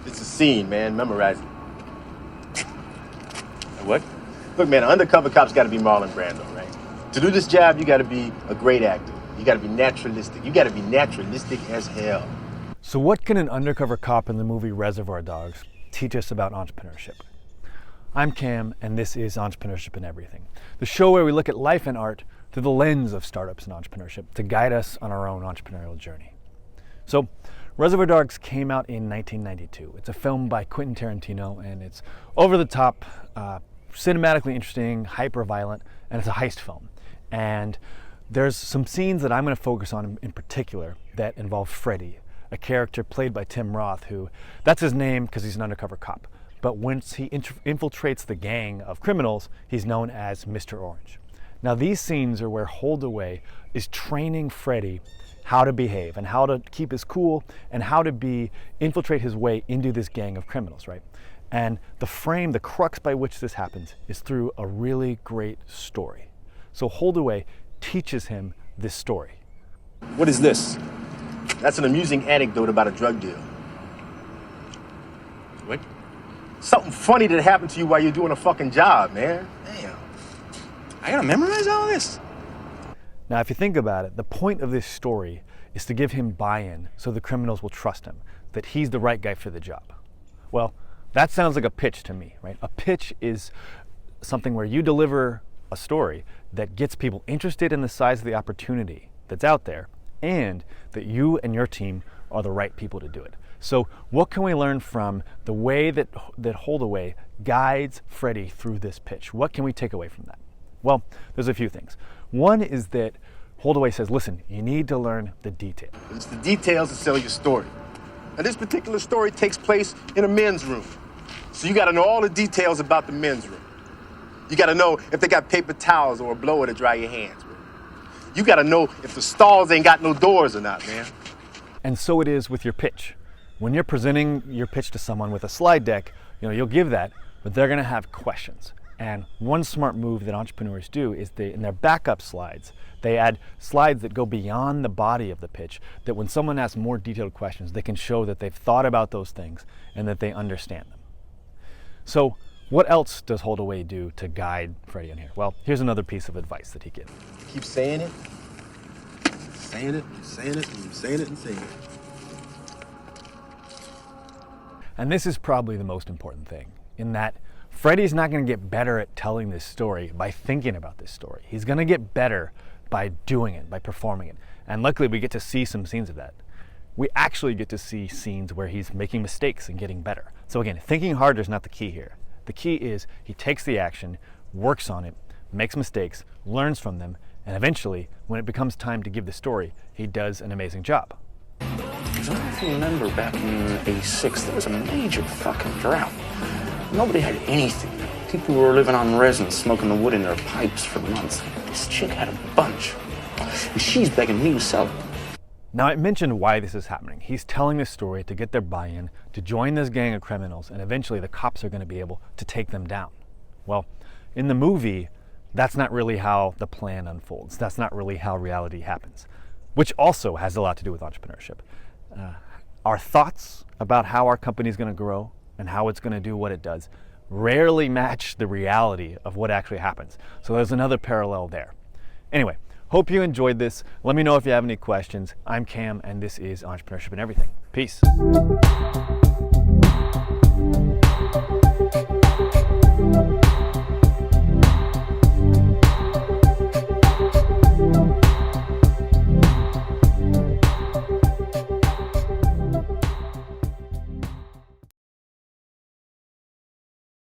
It's a scene, man. Memorize it. What? Look, man, an undercover cop's got to be Marlon Brando, right? To do this job, you got to be a great actor. You got to be naturalistic. You got to be naturalistic as hell. So what can an undercover cop in the movie Reservoir Dogs teach us about entrepreneurship? I'm Cam, and this is Entrepreneurship in Everything, the show where we look at life and art through the lens of startups and entrepreneurship to guide us on our own entrepreneurial journey. So, Reservoir Dogs came out in 1992. It's a film by Quentin Tarantino, and it's over the top, cinematically interesting, hyper-violent, and it's a heist film. And there's some scenes that I'm going to focus on in particular that involve Freddy, a character played by Tim Roth, who, that's his name because he's an undercover cop. But once he infiltrates the gang of criminals, he's known as Mr. Orange. Now these scenes are where Holdaway is training Freddy how to behave and how to keep his cool and how to infiltrate his way into this gang of criminals, right? And the crux by which this happens is through a really great story. So Holdaway teaches him this story. What is this? That's an amusing anecdote about a drug deal. What? Something funny that happened to you while you're doing a fucking job, man. Damn. I gotta memorize all this? Now, if you think about it, the point of this story is to give him buy-in so the criminals will trust him, that he's the right guy for the job. Well, that sounds like a pitch to me, right? A pitch is something where you deliver a story that gets people interested in the size of the opportunity that's out there and that you and your team are the right people to do it. So what can we learn from the way that Holdaway guides Freddy through this pitch? What can we take away from that? Well, there's a few things. One is that Holdaway says, listen, you need to learn the details. It's the details that sell your story. And this particular story takes place in a men's room. So you gotta know all the details about the men's room. You gotta know if they got paper towels or a blower to dry your hands with. You gotta know if the stalls ain't got no doors or not, man. And so it is with your pitch. When you're presenting your pitch to someone with a slide deck, you'll give that, but they're gonna have questions. And one smart move that entrepreneurs do is in their backup slides, they add slides that go beyond the body of the pitch, that when someone asks more detailed questions, they can show that they've thought about those things and that they understand them. So what else does Holdaway do to guide Freddy in here? Well, here's another piece of advice that he gives. Keep saying it, saying it, saying it, and saying it, and saying it. And this is probably the most important thing, in that Freddy's not going to get better at telling this story by thinking about this story. He's going to get better by doing it, by performing it. And luckily we get to see some scenes of that. We actually get to see scenes where he's making mistakes and getting better. So again, thinking harder is not the key here. The key is he takes the action, works on it, makes mistakes, learns from them, and eventually, when it becomes time to give the story, he does an amazing job. Because I remember back in '86, there was a major fucking drought. Nobody had anything. People were living on resin, smoking the wood in their pipes for months. This chick had a bunch, and she's begging me to sell it. Now, I mentioned why this is happening. He's telling this story to get their buy-in, to join this gang of criminals, and eventually the cops are going to be able to take them down. Well, in the movie, that's not really how the plan unfolds. That's not really how reality happens, which also has a lot to do with entrepreneurship. Our thoughts about how our company is going to grow and how it's going to do what it does rarely match the reality of what actually happens. So there's another parallel there. Anyway, hope you enjoyed this. Let me know if you have any questions. I'm Cam, and this is Entrepreneurship in Everything. Peace.